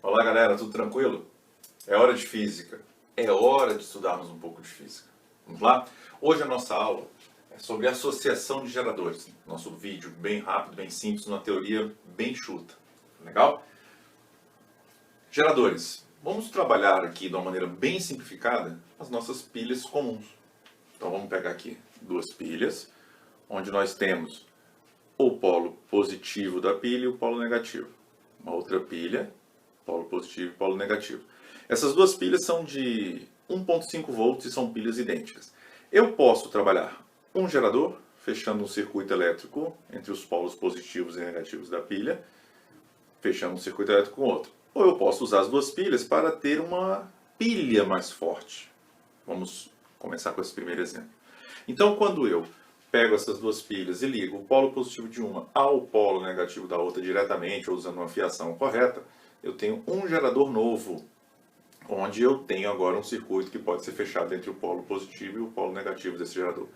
Olá galera, tudo tranquilo? É hora de física, é hora de estudarmos um pouco de física. Vamos lá? Hoje a nossa aula é sobre associação de geradores. Nosso vídeo bem rápido, bem simples, uma teoria bem chuta. Legal? Geradores. Vamos trabalhar aqui de uma maneira bem simplificada as nossas pilhas comuns. Então vamos pegar aqui duas pilhas, onde nós temos o polo positivo da pilha e o polo negativo. Uma outra pilha, polo positivo e polo negativo. Essas duas pilhas são de 1,5 volts e são pilhas idênticas. Eu posso trabalhar um gerador, fechando um circuito elétrico entre os polos positivos e negativos da pilha, fechando um circuito elétrico com outro. Ou eu posso usar as duas pilhas para ter uma pilha mais forte. Vamos começar com esse primeiro exemplo. Então, quando eu pego essas duas pilhas e ligo o polo positivo de uma ao polo negativo da outra diretamente, ou usando uma fiação correta, eu tenho um gerador novo, onde eu tenho agora um circuito que pode ser fechado entre o polo positivo e o polo negativo desse gerador.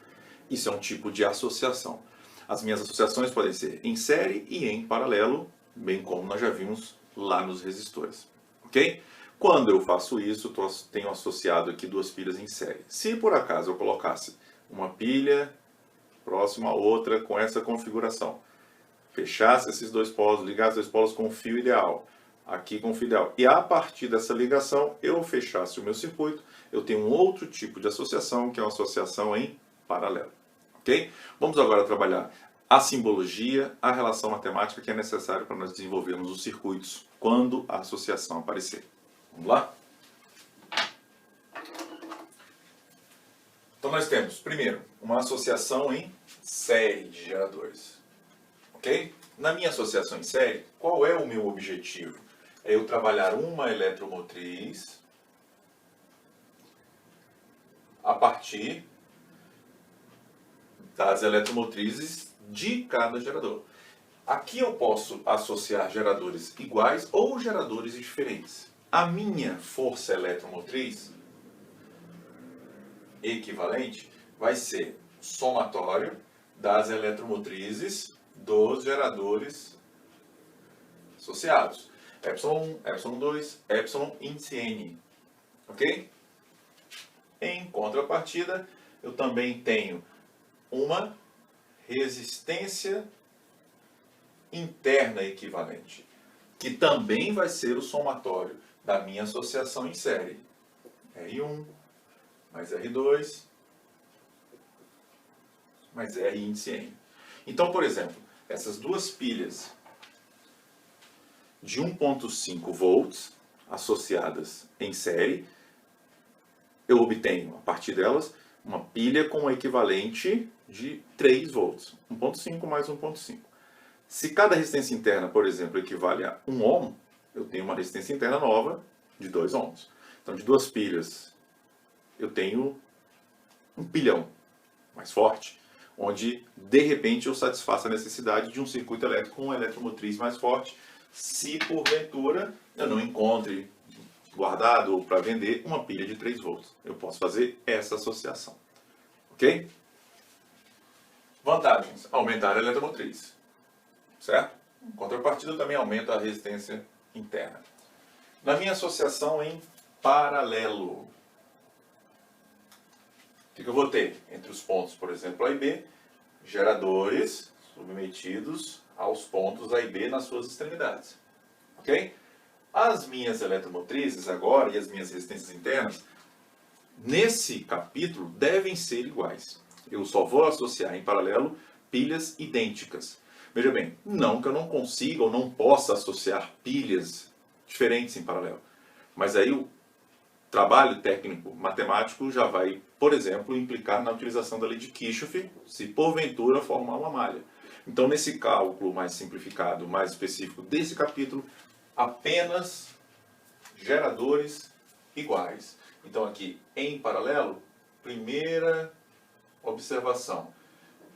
Isso é um tipo de associação. As minhas associações podem ser em série e em paralelo, bem como nós já vimos lá nos resistores. Ok? Quando eu faço isso, tenho associado aqui duas pilhas em série. Se por acaso eu colocasse uma pilha próxima a outra com essa configuração, fechasse esses dois polos, ligasse os dois polos com o fio ideal, aqui com o fio ideal, e a partir dessa ligação eu fechasse o meu circuito, eu tenho um outro tipo de associação, que é uma associação em paralelo. Ok? Vamos agora trabalhar a simbologia, a relação matemática que é necessária para nós desenvolvermos os circuitos quando a associação aparecer. Vamos lá? Então nós temos, primeiro, uma associação em série de geradores. Ok? Na minha associação em série, qual é o meu objetivo? É eu trabalhar uma eletromotriz a partir das eletromotrizes de cada gerador. Aqui eu posso associar geradores iguais ou geradores diferentes. A minha força eletromotriz equivalente vai ser somatório das eletromotrizes dos geradores associados. Epsilon 1, Epsilon 2, Epsilon índice N. Ok? Em contrapartida, eu também tenho uma resistência interna equivalente, que também vai ser o somatório da minha associação em série. R1 mais R2 mais R índice N. Então, por exemplo, essas duas pilhas de 1,5 volts associadas em série, eu obtenho, a partir delas, uma pilha com o equivalente de 3 volts. 1,5 mais 1,5. Se cada resistência interna, por exemplo, equivale a 1 ohm, eu tenho uma resistência interna nova de 2 ohms. Então, de duas pilhas, eu tenho um pilhão mais forte, onde, de repente, eu satisfaço a necessidade de um circuito elétrico com uma eletromotriz mais forte, se, porventura, eu não encontre guardado ou para vender uma pilha de 3 volts. Eu posso fazer essa associação. Ok? Vantagens. Aumentar a eletromotriz. Certo? Em contrapartida, eu também aumento a resistência interna. Na minha associação em paralelo, o que eu vou ter? Entre os pontos, por exemplo, A e B, geradores submetidos aos pontos A e B nas suas extremidades. Ok? As minhas eletromotrizes agora e as minhas resistências internas, nesse capítulo, devem ser iguais. Eu só vou associar em paralelo pilhas idênticas. Veja bem, não que eu não consiga ou não possa associar pilhas diferentes em paralelo. Mas aí o trabalho técnico matemático já vai, por exemplo, implicar na utilização da lei de Kirchhoff, se porventura formar uma malha. Então, nesse cálculo mais simplificado, mais específico desse capítulo, apenas geradores iguais. Então, aqui em paralelo, primeira observação,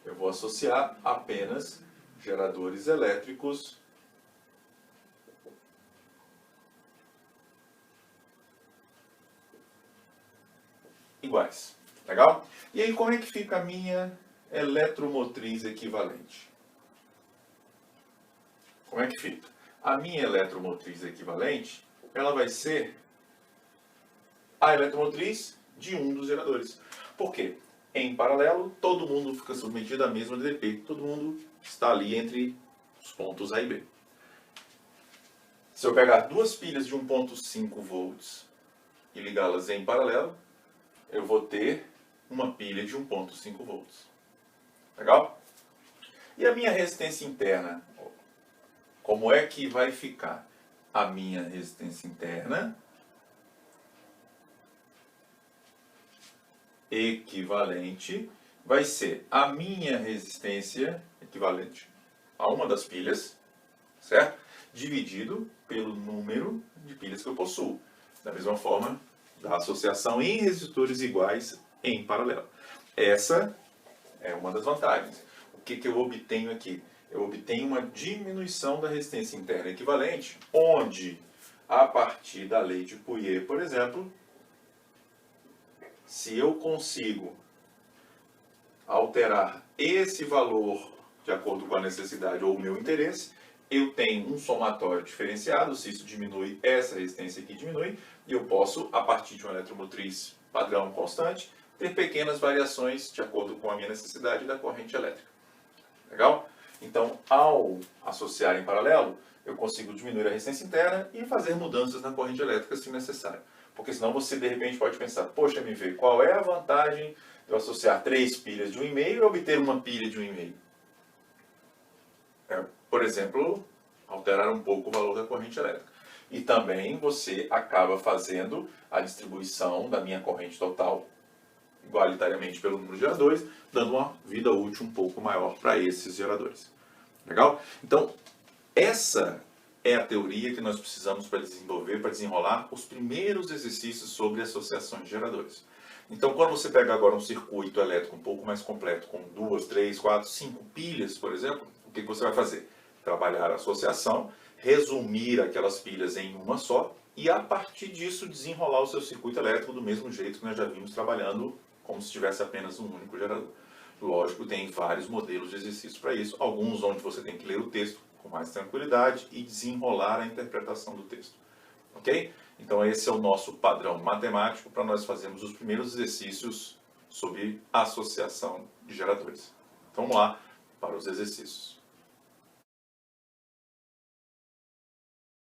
eu vou associar apenas geradores elétricos iguais. Legal? E aí, como é que fica a minha eletromotriz equivalente? Como é que fica? A minha eletromotriz equivalente ela vai ser a eletromotriz de um dos geradores. Por quê? Em paralelo, todo mundo fica submetido à mesma DDP. Todo mundo está ali entre os pontos A e B. Se eu pegar duas pilhas de 1.5 volts e ligá-las em paralelo, eu vou ter uma pilha de 1.5 volts. Legal? E a minha resistência interna? Como é que vai ficar? A minha resistência interna equivalente vai ser a minha resistência equivalente a uma das pilhas, certo? Dividido pelo número de pilhas que eu possuo. Da mesma forma, da associação em resistores iguais em paralelo. Essa é uma das vantagens. O que eu obtenho aqui? Eu obtenho uma diminuição da resistência interna equivalente, onde, a partir da lei de Pouillet, por exemplo, se eu consigo alterar esse valor de acordo com a necessidade ou o meu interesse, eu tenho um somatório diferenciado. Se isso diminui, essa resistência aqui diminui, e eu posso, a partir de uma eletromotriz padrão constante, ter pequenas variações de acordo com a minha necessidade da corrente elétrica. Legal? Então, ao associar em paralelo, eu consigo diminuir a resistência interna e fazer mudanças na corrente elétrica se necessário. Porque senão você, de repente, pode pensar, poxa, MV, qual é a vantagem de eu associar 3 pilhas de 1,5 e obter uma pilha de 1,5? Por exemplo, alterar um pouco o valor da corrente elétrica. E também você acaba fazendo a distribuição da minha corrente total igualitariamente pelo número de geradores, dando uma vida útil um pouco maior para esses geradores. Legal? Então, essa é a teoria que nós precisamos para desenvolver, para desenrolar os primeiros exercícios sobre associações de geradores. Então, quando você pega agora um circuito elétrico um pouco mais completo, com 2, 3, 4, 5 pilhas, por exemplo, o que você vai fazer? Trabalhar a associação, resumir aquelas pilhas em uma só e, a partir disso, desenrolar o seu circuito elétrico do mesmo jeito que nós já vimos trabalhando, como se tivesse apenas um único gerador. Lógico, tem vários modelos de exercício para isso, alguns onde você tem que ler o texto com mais tranquilidade e desenrolar a interpretação do texto. Ok? Então esse é o nosso padrão matemático para nós fazermos os primeiros exercícios sobre associação de geradores. Então vamos lá para os exercícios.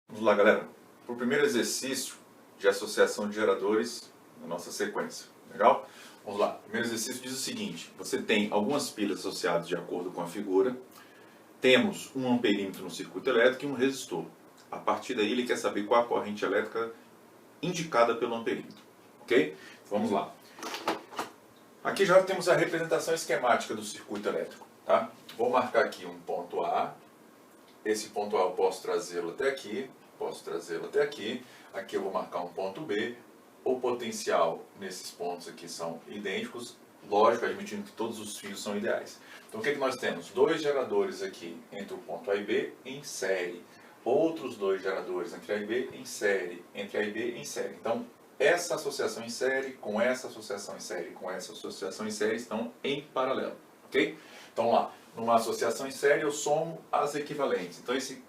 Vamos lá, galera. Para o primeiro exercício de associação de geradores na nossa sequência. Legal? Vamos lá. O primeiro exercício diz o seguinte: você tem algumas pilhas associadas de acordo com a figura. Temos um amperímetro no circuito elétrico e um resistor. A partir daí ele quer saber qual a corrente elétrica indicada pelo amperímetro. Ok? Vamos lá. Aqui já temos a representação esquemática do circuito elétrico. Tá? Vou marcar aqui um ponto A. Esse ponto A eu posso trazê-lo até aqui. Posso trazê-lo até aqui. Aqui eu vou marcar um ponto B. O potencial nesses pontos aqui são idênticos. Lógico, admitindo que todos os fios são ideais. Então o que nós temos? Dois geradores aqui entre o ponto A e B em série. Outros dois geradores entre A e B em série. Entre A e B em série. Então essa associação em série com essa associação em série com essa associação em série estão em paralelo. Ok? Então vamos lá. Numa associação em série eu somo as equivalentes. Então esse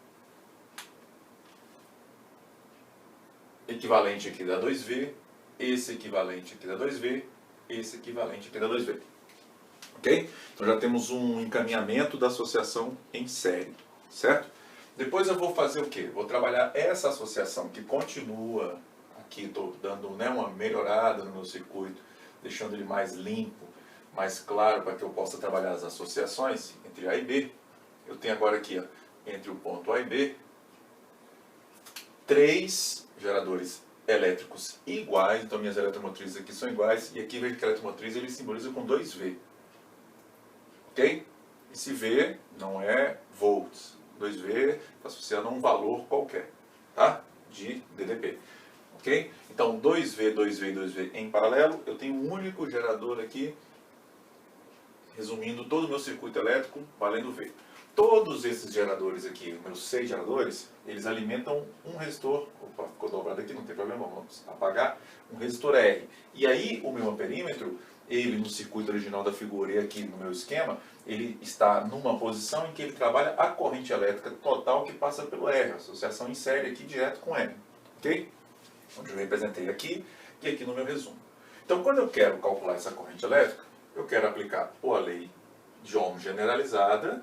equivalente aqui dá 2V. Esse equivalente aqui dá 2V. Esse equivalente aqui dá 2V. Ok? Então já temos um encaminhamento da associação em série, certo? Depois eu vou fazer o quê? Vou trabalhar essa associação que continua aqui, estou dando, né, uma melhorada no meu circuito, deixando ele mais limpo, mais claro, para que eu possa trabalhar as associações entre A e B. Eu tenho agora aqui, ó, entre o ponto A e B, 3 geradores elétricos iguais. Então minhas eletromotrizes aqui são iguais, e aqui vejo que a eletromotriz ele simboliza com 2V. Ok? Esse V não é volts. 2V está associado a um valor qualquer, tá? De DDP. Ok? Então 2V, 2V e 2V em paralelo. Eu tenho um único gerador aqui, resumindo todo o meu circuito elétrico, valendo V. Todos esses geradores aqui, meus 6 geradores, eles alimentam um resistor. Opa, ficou dobrado aqui, não tem problema, vamos apagar. Um resistor R. E aí o meu amperímetro, ele no circuito original da figura e aqui no meu esquema, ele está numa posição em que ele trabalha a corrente elétrica total que passa pelo R, associação em série aqui direto com R. ok? Onde eu representei aqui e aqui no meu resumo. Então, quando eu quero calcular essa corrente elétrica, eu quero aplicar ou a lei de Ohm generalizada,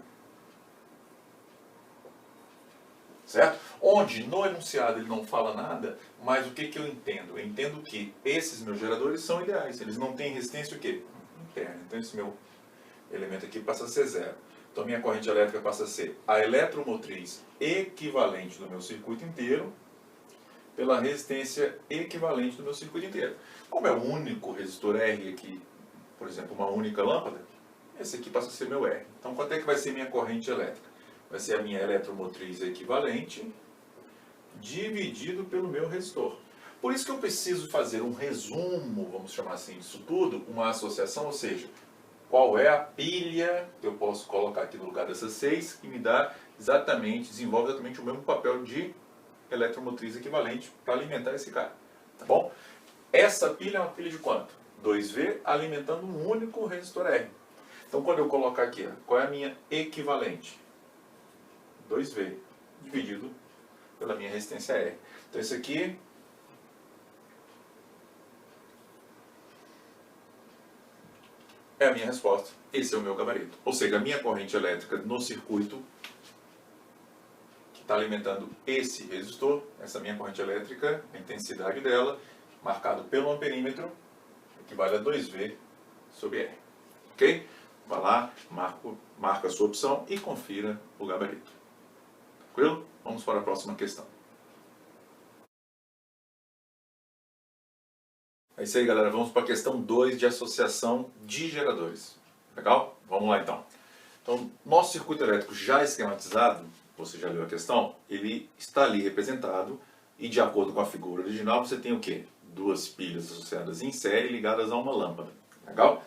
certo? Onde no enunciado ele não fala nada, mas o que, que eu entendo? Eu entendo que esses meus geradores são ideais, eles não têm resistência o quê? Interna. Então esse meu elemento aqui passa a ser zero. Então minha corrente elétrica passa a ser a eletromotriz equivalente do meu circuito inteiro pela resistência equivalente do meu circuito inteiro. Como é o único resistor R aqui, por exemplo, uma única lâmpada, esse aqui passa a ser meu R. Então quanto é que vai ser minha corrente elétrica? Vai ser a minha eletromotriz equivalente dividido pelo meu resistor. Por isso que eu preciso fazer um resumo, vamos chamar assim, disso tudo, uma associação, ou seja, qual é a pilha que eu posso colocar aqui no lugar dessas 6 que me dá exatamente, desenvolve exatamente o mesmo papel de eletromotriz equivalente para alimentar esse cara, tá bom? Essa pilha é uma pilha de quanto? 2V alimentando um único resistor R. Então quando eu colocar aqui, qual é a minha equivalente? 2V dividido pela minha resistência R. Então isso aqui é a minha resposta. Esse é o meu gabarito. Ou seja, a minha corrente elétrica no circuito que está alimentando esse resistor, essa minha corrente elétrica, a intensidade dela, marcado pelo amperímetro, equivale a 2V sobre R. Ok? Vá lá, marca a sua opção e confira o gabarito. Tranquilo? Vamos para a próxima questão. É isso aí, galera. Vamos para a questão 2 de associação de geradores. Legal? Vamos lá, então. Então, nosso circuito elétrico já esquematizado, você já leu a questão, ele está ali representado e, de acordo com a figura original, você tem o quê? Duas pilhas associadas em série ligadas a uma lâmpada. Legal?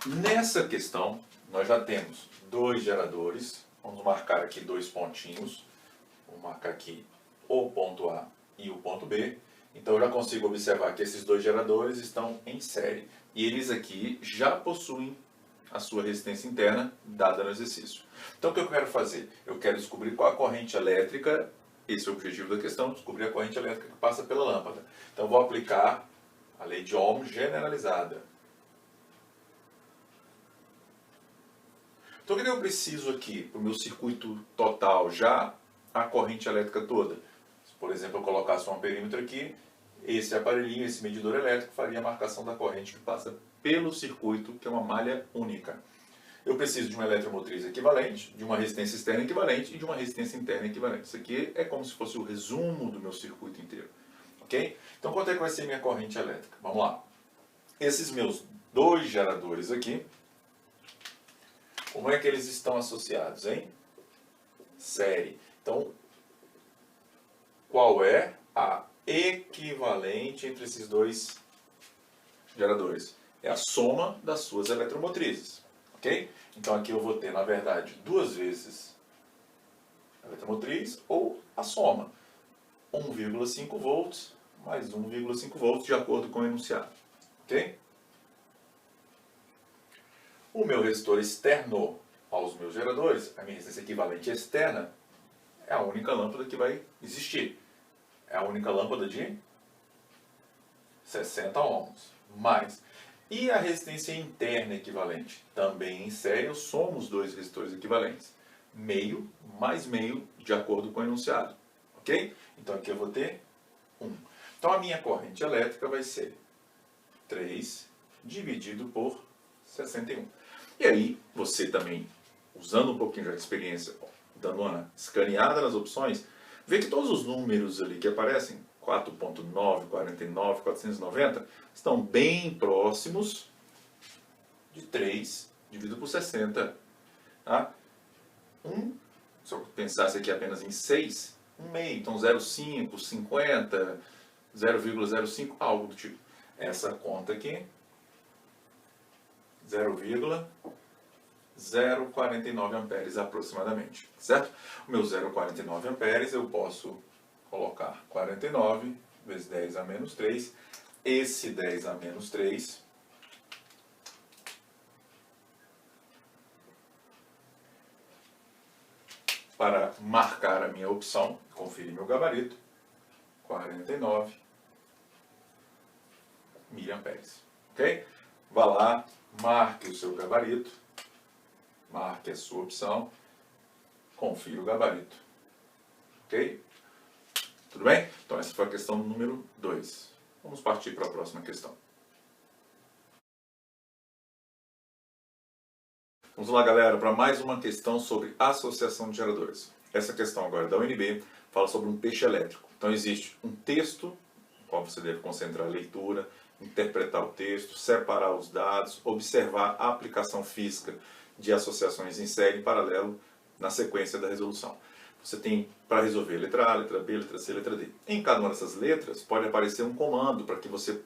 Nessa questão, nós já temos dois geradores. Vamos marcar aqui dois pontinhos. Vou marcar aqui o ponto A e o ponto B. Então eu já consigo observar que esses dois geradores estão em série. E eles aqui já possuem a sua resistência interna dada no exercício. Então o que eu quero fazer? Eu quero descobrir qual a corrente elétrica, esse é o objetivo da questão, descobrir a corrente elétrica que passa pela lâmpada. Então eu vou aplicar a lei de Ohm generalizada. Então o que eu preciso aqui para o meu circuito total já a corrente elétrica toda? Se, por exemplo, eu colocasse um amperímetro aqui, esse aparelhinho, esse medidor elétrico, faria a marcação da corrente que passa pelo circuito, que é uma malha única. Eu preciso de uma eletromotriz equivalente, de uma resistência externa equivalente e de uma resistência interna equivalente. Isso aqui é como se fosse o resumo do meu circuito inteiro. Ok? Então quanto é que vai ser minha corrente elétrica? Vamos lá. Esses meus dois geradores aqui, como é que eles estão associados, hein? Série. Então, qual é a equivalente entre esses dois geradores? É a soma das suas eletromotrizes, ok? Então aqui eu vou ter, na verdade, duas vezes a eletromotriz ou a soma. 1,5 volts mais 1,5 volts de acordo com o enunciado, ok? O meu resistor externo aos meus geradores, a minha resistência equivalente externa, é a única lâmpada que vai existir. É a única lâmpada de 60 ohms. Mais. E a resistência interna equivalente? Também em série eu somo os dois resistores equivalentes. Meio mais meio, de acordo com o enunciado. Ok? Então aqui eu vou ter 1. Então a minha corrente elétrica vai ser 3 dividido por 61. E aí, você também, usando um pouquinho de experiência, dando uma escaneada nas opções, vê que todos os números ali que aparecem, 4.9, 49, 490, estão bem próximos de 3 dividido por 60. Tá? Se eu pensasse aqui apenas em 6, 1 meio, então 0,5, 50, 0,05, algo do tipo. Essa conta aqui, 0,049 amperes aproximadamente, certo? O meu 0,49 amperes eu posso colocar 49 vezes 10 a menos 3. Esse 10 a menos 3 para marcar a minha opção, conferir meu gabarito, 49 miliamperes. Ok? Vá lá, marque o seu gabarito, marque a sua opção, confira o gabarito. Ok? Tudo bem? Então essa foi a questão número 2. Vamos partir para a próxima questão. Vamos lá, galera, para mais uma questão sobre associação de geradores. Essa questão agora é da UNB, fala sobre um peixe elétrico. Então existe um texto, no qual você deve concentrar a leitura, interpretar o texto, separar os dados, observar a aplicação física de associações em série em paralelo na sequência da resolução. Você tem para resolver letra A, letra B, letra C, letra D. Em cada uma dessas letras pode aparecer um comando para que você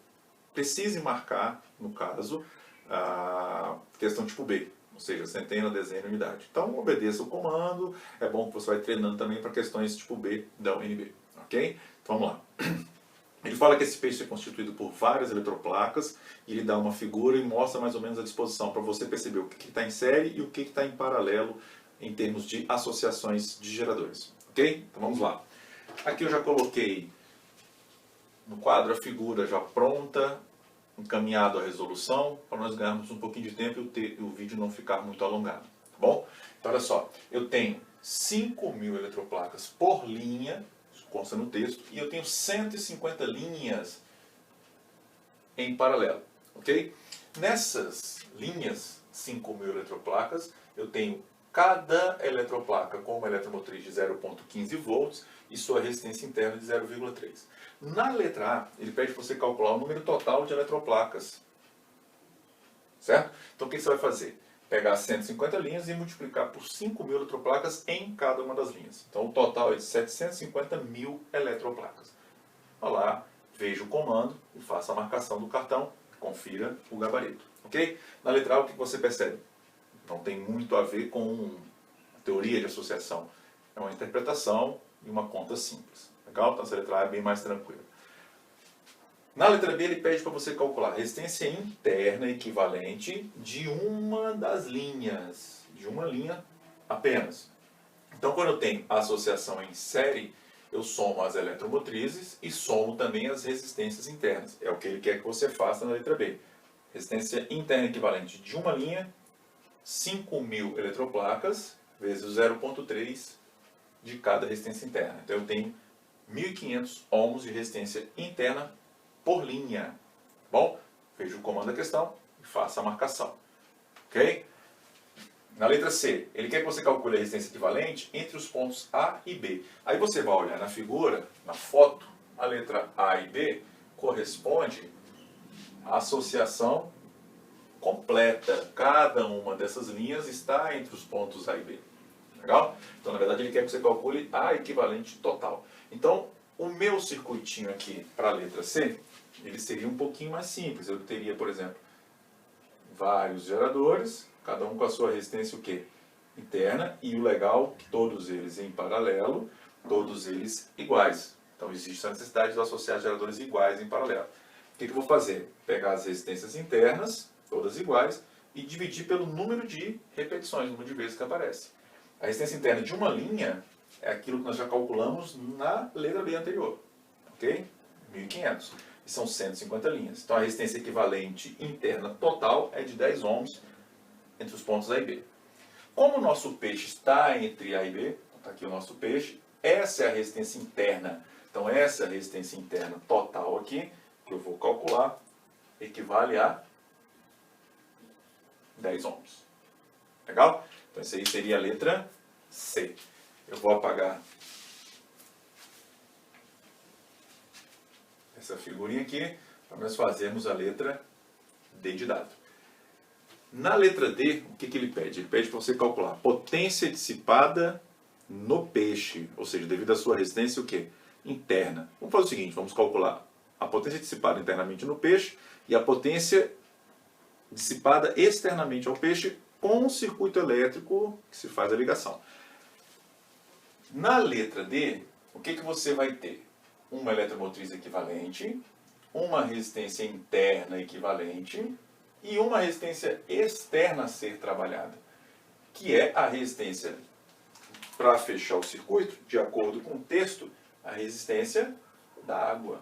precise marcar, no caso, a questão tipo B, ou seja, centena, dezena, unidade. Então obedeça o comando, é bom que você vai treinando também para questões tipo B da UNB, ok? Então vamos lá. Ele fala que esse peixe é constituído por várias eletroplacas e ele dá uma figura e mostra mais ou menos a disposição para você perceber o que está em série e o que está em paralelo em termos de associações de geradores. Ok? Então vamos lá. Aqui eu já coloquei no quadro a figura já pronta, encaminhado à resolução, para nós ganharmos um pouquinho de tempo e o vídeo não ficar muito alongado. Tá bom? Então olha só, eu tenho 5.000 eletroplacas por linha, consta no texto, e eu tenho 150 linhas em paralelo. Ok? Nessas linhas, 5.000 eletroplacas, eu tenho cada eletroplaca com uma eletromotriz de 0,15 volts e sua resistência interna de 0,3. Na letra A, ele pede para você calcular o número total de eletroplacas. Certo? Então o que você vai fazer? Pegar 150 linhas e multiplicar por 5.000 eletroplacas em cada uma das linhas. Então o total é de 750.000 eletroplacas. Vá lá, veja o comando e faça a marcação do cartão, confira o gabarito. Ok? Na letra A, o que você percebe? Não tem muito a ver com teoria de associação. É uma interpretação e uma conta simples. Legal? Então essa letra A é bem mais tranquila. Na letra B ele pede para você calcular a resistência interna equivalente de uma das linhas. De uma linha apenas. Então quando eu tenho a associação em série, eu somo as eletromotrizes e somo também as resistências internas. É o que ele quer que você faça na letra B. Resistência interna equivalente de uma linha, 5.000 eletroplacas, vezes 0,3 de cada resistência interna. Então eu tenho 1.500 ohms de resistência interna por linha. Bom, veja o comando da questão e faça a marcação. Ok? Na letra C, ele quer que você calcule a resistência equivalente entre os pontos A e B. Aí você vai olhar na figura, na foto, a letra A e B corresponde à associação completa. Cada uma dessas linhas está entre os pontos A e B. Legal? Então, na verdade, ele quer que você calcule a equivalente total. Então, o meu circuitinho aqui para a letra C, ele seria um pouquinho mais simples. Eu teria, por exemplo, vários geradores, cada um com a sua resistência o quê? Interna, e o legal, todos eles em paralelo, todos eles iguais. Então, existe a necessidade de associar geradores iguais em paralelo. O que eu vou fazer? Pegar as resistências internas, todas iguais, e dividir pelo número de repetições, o número de vezes que aparece. A resistência interna de uma linha é aquilo que nós já calculamos na letra B anterior. Ok? 1.500. E são 150 linhas. Então a resistência equivalente interna total é de 10 ohms entre os pontos A e B. Como o nosso peixe está entre A e B, está aqui o nosso peixe, essa é a resistência interna. Então essa resistência interna total aqui, que eu vou calcular, equivale a 10 ohms. Legal? Então isso aí seria a letra C. Eu vou apagar essa figurinha aqui para nós fazermos a letra D de dado. Na letra D, o que ele pede? Ele pede para você calcular a potência dissipada no peixe, ou seja, devido à sua resistência o quê? Interna. Vamos fazer o seguinte, vamos calcular a potência dissipada internamente no peixe e a potência dissipada externamente ao peixe com o circuito elétrico que se faz a ligação. Na letra D, o que você vai ter? Uma eletromotriz equivalente, uma resistência interna equivalente e uma resistência externa a ser trabalhada, que é a resistência para fechar o circuito, de acordo com o texto, a resistência da água,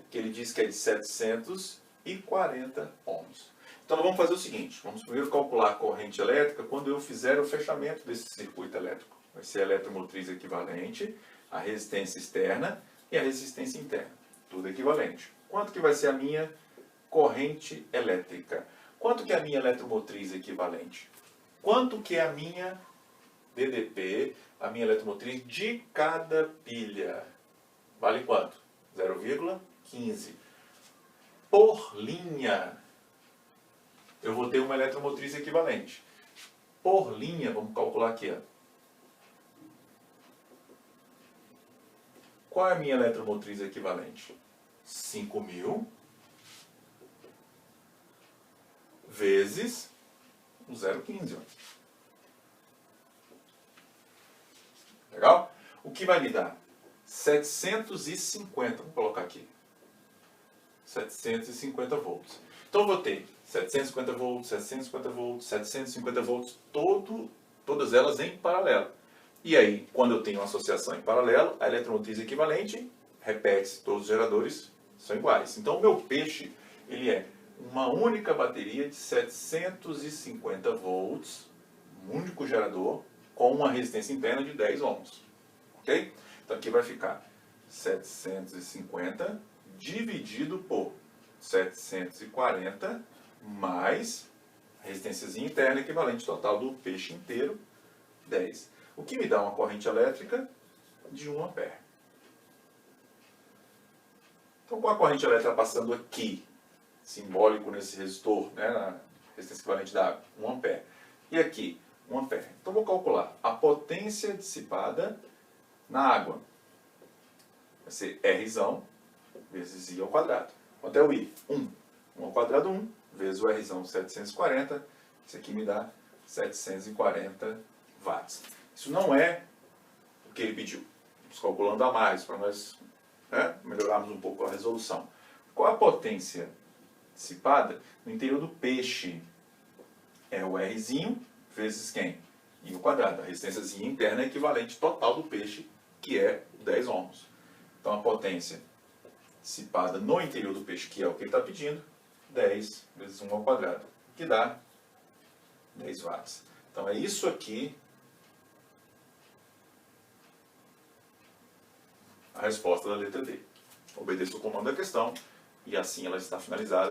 que ele diz que é de 740 ohms. Então nós vamos fazer o seguinte, vamos primeiro calcular a corrente elétrica quando eu fizer o fechamento desse circuito elétrico. Vai ser a eletromotriz equivalente, a resistência externa e a resistência interna, tudo equivalente. Quanto que vai ser a minha corrente elétrica? Quanto que é a minha eletromotriz equivalente? Quanto que é a minha DDP, a minha eletromotriz de cada pilha? Vale quanto? 0,15. Por linha, eu vou ter uma eletromotriz equivalente. Por linha, vamos calcular aqui. Ó. Qual é a minha eletromotriz equivalente? 5.000 vezes o 0,15. Legal? O que vai me dar? 750, vamos colocar aqui. 750 volts. Então eu vou ter 750 volts, 750 volts, 750 volts, todas elas em paralelo. E aí, quando eu tenho uma associação em paralelo, a eletromotriz equivalente repete-se, todos os geradores são iguais. Então o meu peixe, ele é uma única bateria de 750 volts, um único gerador, com uma resistência interna de 10 ohms. Ok? Então aqui vai ficar 750 dividido por 740 mais a resistência interna equivalente total do peixe inteiro, 10. O que me dá uma corrente elétrica de 1 ampere. Então, com a corrente elétrica passando aqui, simbólico nesse resistor, né, na resistência equivalente da água, 1 ampere. E aqui, 1 ampere. Então, vou calcular a potência dissipada na água. Vai ser R vezes I ao quadrado. Quanto é o I? 1. 1 ao quadrado, 1, vezes o R, 740. Isso aqui me dá 740 watts. Isso não é o que ele pediu. Estamos calculando a mais para nós melhorarmos um pouco a resolução. Qual a potência dissipada no interior do peixe? É o R vezes quem? I ao quadrado. A resistência interna é equivalente total do peixe, que é 10 ohms. Então a potência dissipada no interior do peixe, que é o que ele está pedindo, 10 vezes 1 ao quadrado, que dá 10 watts. Então é isso aqui a resposta da letra D. Obedeça o comando da questão e assim ela está finalizada.